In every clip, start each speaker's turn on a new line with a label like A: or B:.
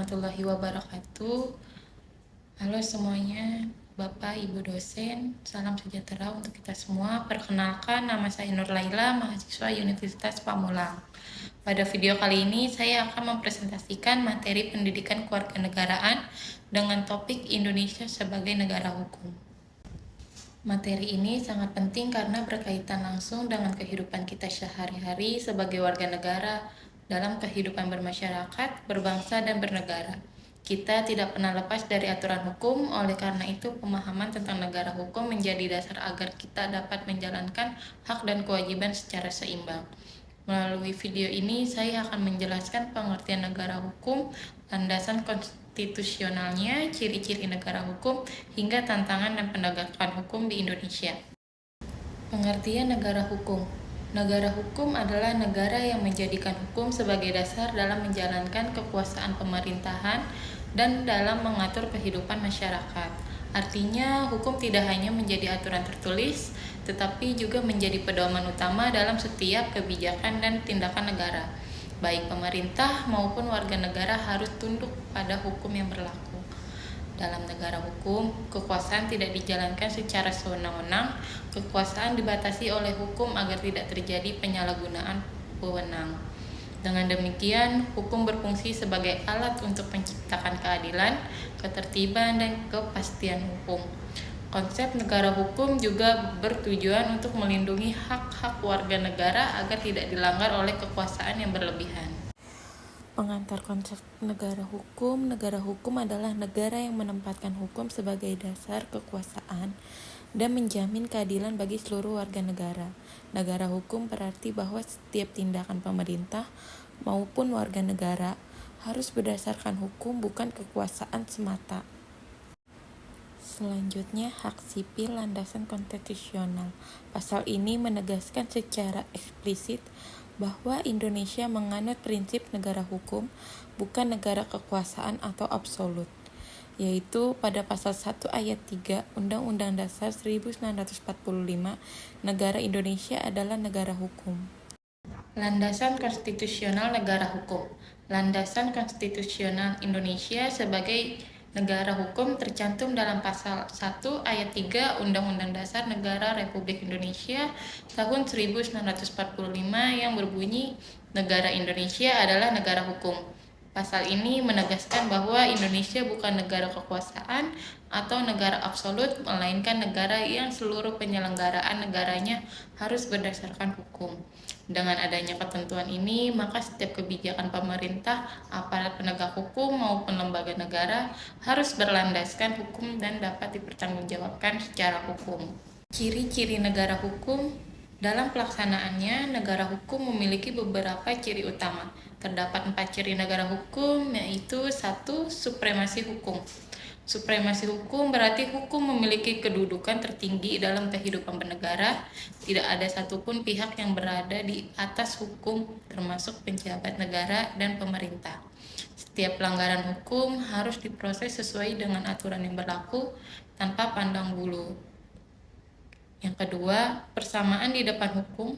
A: warahmatullahi wabarakatuh. Halo semuanya, Bapak, Ibu dosen, salam sejahtera untuk kita semua. Perkenalkan, nama saya Nur Laila, mahasiswa Universitas Pamulang. Pada video kali ini, saya akan mempresentasikan materi pendidikan kewarganegaraan dengan topik Indonesia sebagai negara hukum. Materi ini sangat penting karena berkaitan langsung dengan kehidupan kita sehari-hari sebagai warga negara dalam kehidupan bermasyarakat, berbangsa, dan bernegara. Kita tidak pernah lepas dari aturan hukum, oleh karena itu pemahaman tentang negara hukum menjadi dasar agar kita dapat menjalankan hak dan kewajiban secara seimbang. Melalui video ini, saya akan menjelaskan pengertian negara hukum, landasan konstitusionalnya, ciri-ciri negara hukum, hingga tantangan dan penegakan hukum di Indonesia. Pengertian negara hukum. Negara hukum adalah negara yang menjadikan hukum sebagai dasar dalam menjalankan kekuasaan pemerintahan dan dalam mengatur kehidupan masyarakat. Artinya, hukum tidak hanya menjadi aturan tertulis, tetapi juga menjadi pedoman utama dalam setiap kebijakan dan tindakan negara. Baik pemerintah maupun warga negara harus tunduk pada hukum yang berlaku. Dalam negara hukum, kekuasaan tidak dijalankan secara sewenang-wenang. Kekuasaan dibatasi oleh hukum agar tidak terjadi penyalahgunaan wewenang. Dengan demikian, hukum berfungsi sebagai alat untuk menciptakan keadilan, ketertiban, dan kepastian hukum. Konsep negara hukum juga bertujuan untuk melindungi hak-hak warga negara agar tidak dilanggar oleh kekuasaan yang berlebihan. Pengantar konsep negara hukum adalah negara yang menempatkan hukum sebagai dasar kekuasaan dan menjamin keadilan bagi seluruh warga negara. Negara hukum berarti bahwa setiap tindakan pemerintah maupun warga negara harus berdasarkan hukum, bukan kekuasaan semata. Selanjutnya, hak sipil landasan konstitusional. Pasal ini menegaskan secara eksplisit bahwa Indonesia menganut prinsip negara hukum, bukan negara kekuasaan atau absolut, yaitu pada pasal 1 ayat 3 Undang-Undang Dasar 1945, negara Indonesia adalah negara hukum. Landasan konstitusional negara hukum. Landasan konstitusional Indonesia sebagai negara hukum tercantum dalam pasal 1 ayat 3 Undang-Undang Dasar Negara Republik Indonesia tahun 1945 yang berbunyi, negara Indonesia adalah negara hukum. Pasal ini menegaskan bahwa Indonesia bukan negara kekuasaan atau negara absolut, melainkan negara yang seluruh penyelenggaraan negaranya harus berdasarkan hukum. Dengan adanya ketentuan ini, maka setiap kebijakan pemerintah, aparat penegak hukum maupun lembaga negara harus berlandaskan hukum dan dapat dipertanggungjawabkan secara hukum. Ciri-ciri negara hukum. Dalam pelaksanaannya, negara hukum memiliki beberapa ciri utama. Terdapat 4 ciri negara hukum, yaitu 1. Supremasi hukum. Supremasi hukum berarti hukum memiliki kedudukan tertinggi dalam kehidupan bernegara. Tidak ada satupun pihak yang berada di atas hukum, termasuk pejabat negara dan pemerintah. Setiap pelanggaran hukum harus diproses sesuai dengan aturan yang berlaku tanpa pandang bulu. Yang kedua, persamaan di depan hukum.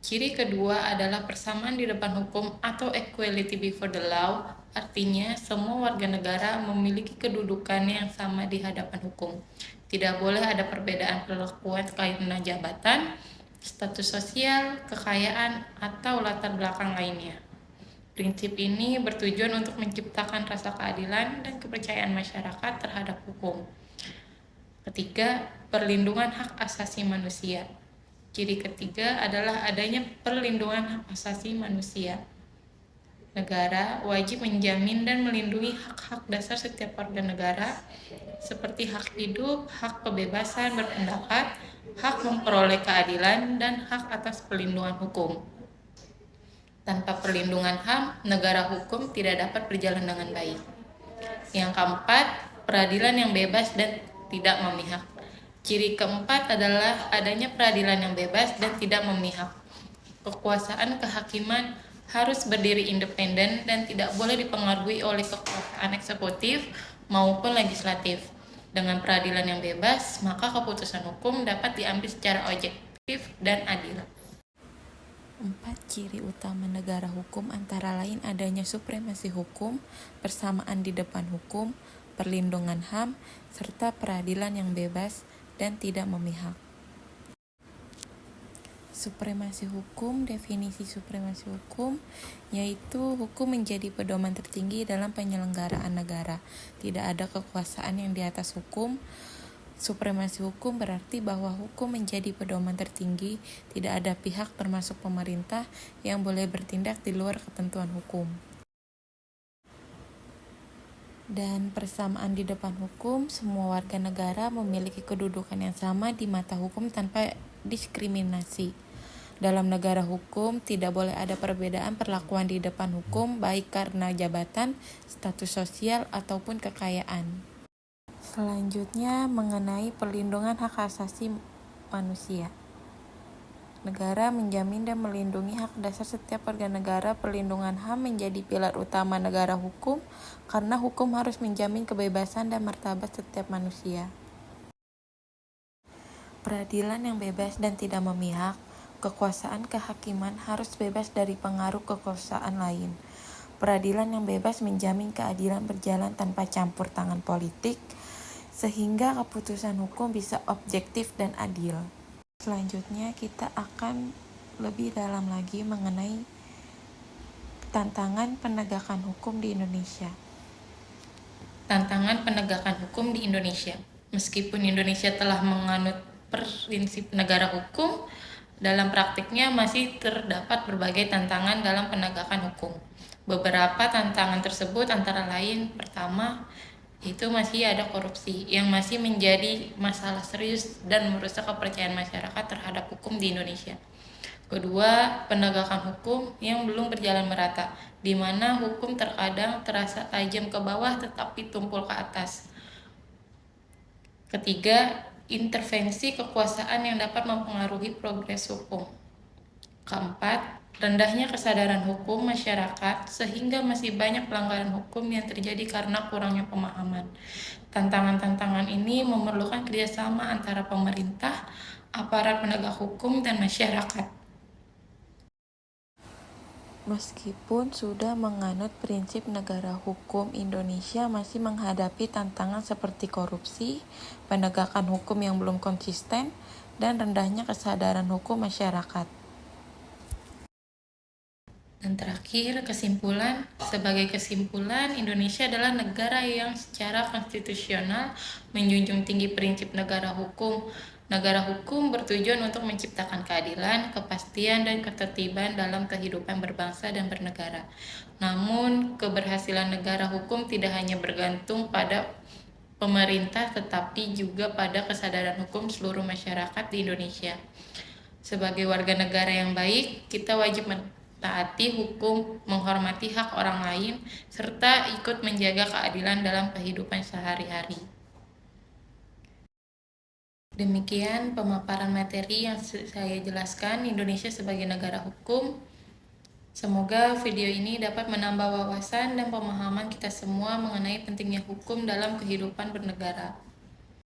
A: Ciri kedua adalah persamaan di depan hukum atau equality before the law. Artinya, semua warga negara memiliki kedudukan yang sama di hadapan hukum. Tidak boleh ada perbedaan perlakuan karena jabatan, status sosial, kekayaan, atau latar belakang lainnya. Prinsip ini bertujuan untuk menciptakan rasa keadilan dan kepercayaan masyarakat terhadap hukum. Ketiga, perlindungan hak asasi manusia. Ciri ketiga adalah adanya perlindungan hak asasi manusia. Negara wajib menjamin dan melindungi hak-hak dasar setiap warga negara, seperti hak hidup, hak kebebasan berpendapat, hak memperoleh keadilan, dan hak atas perlindungan hukum. Tanpa perlindungan HAM, negara hukum tidak dapat berjalan dengan baik. Yang keempat, peradilan yang bebas dan tidak memihak. Ciri keempat adalah adanya peradilan yang bebas dan tidak memihak. Kekuasaan kehakiman harus berdiri independen dan tidak boleh dipengaruhi oleh kekuasaan eksekutif maupun legislatif. Dengan peradilan yang bebas, maka keputusan hukum dapat diambil secara objektif dan adil. 4 ciri utama negara hukum antara lain adanya supremasi hukum, persamaan di depan hukum, perlindungan HAM, serta peradilan yang bebas dan tidak memihak. Supremasi hukum, definisi supremasi hukum, yaitu hukum menjadi pedoman tertinggi dalam penyelenggaraan negara. Tidak ada kekuasaan yang di atas hukum. Supremasi hukum berarti bahwa hukum menjadi pedoman tertinggi, tidak ada pihak termasuk pemerintah yang boleh bertindak di luar ketentuan hukum. Dan persamaan di depan hukum, semua warga negara memiliki kedudukan yang sama di mata hukum tanpa diskriminasi. Dalam negara hukum, tidak boleh ada perbedaan perlakuan di depan hukum, baik karena jabatan, status sosial, ataupun kekayaan. Selanjutnya, mengenai perlindungan hak asasi manusia. Negara menjamin dan melindungi hak dasar setiap warga negara. Perlindungan HAM menjadi pilar utama negara hukum, karena hukum harus menjamin kebebasan dan martabat setiap manusia. Peradilan yang bebas dan tidak memihak. Kekuasaan kehakiman harus bebas dari pengaruh kekuasaan lain. Peradilan yang bebas menjamin keadilan berjalan tanpa campur tangan politik, sehingga keputusan hukum bisa objektif dan adil. Selanjutnya kita akan lebih dalam lagi mengenai tantangan penegakan hukum di Indonesia. Tantangan penegakan hukum di Indonesia. Meskipun Indonesia telah menganut prinsip negara hukum, dalam praktiknya masih terdapat berbagai tantangan dalam penegakan hukum. Beberapa tantangan tersebut antara lain, pertama, itu masih ada korupsi yang masih menjadi masalah serius dan merusak kepercayaan masyarakat terhadap hukum di Indonesia. Kedua, penegakan hukum yang belum berjalan merata, di mana hukum terkadang terasa tajam ke bawah tetapi tumpul ke atas. Ketiga, intervensi kekuasaan yang dapat mempengaruhi progres hukum. Keempat, rendahnya kesadaran hukum masyarakat sehingga masih banyak pelanggaran hukum yang terjadi karena kurangnya pemahaman. Tantangan-tantangan ini memerlukan kerjasama antara pemerintah, aparat penegak hukum, dan masyarakat. Meskipun sudah menganut prinsip negara hukum, Indonesia masih menghadapi tantangan seperti korupsi, penegakan hukum yang belum konsisten, dan rendahnya kesadaran hukum masyarakat. Dan terakhir, kesimpulan. Sebagai kesimpulan, Indonesia adalah negara yang secara konstitusional menjunjung tinggi prinsip negara hukum. Negara hukum bertujuan untuk menciptakan keadilan, kepastian, dan ketertiban dalam kehidupan berbangsa dan bernegara. Namun, keberhasilan negara hukum tidak hanya bergantung pada pemerintah, tetapi juga pada kesadaran hukum seluruh masyarakat di Indonesia. Sebagai warga negara yang baik, kita wajib mentaati hukum, menghormati hak orang lain, serta ikut menjaga keadilan dalam kehidupan sehari-hari. Demikian pemaparan materi yang saya jelaskan Indonesia sebagai negara hukum. Semoga video ini dapat menambah wawasan dan pemahaman kita semua mengenai pentingnya hukum dalam kehidupan bernegara.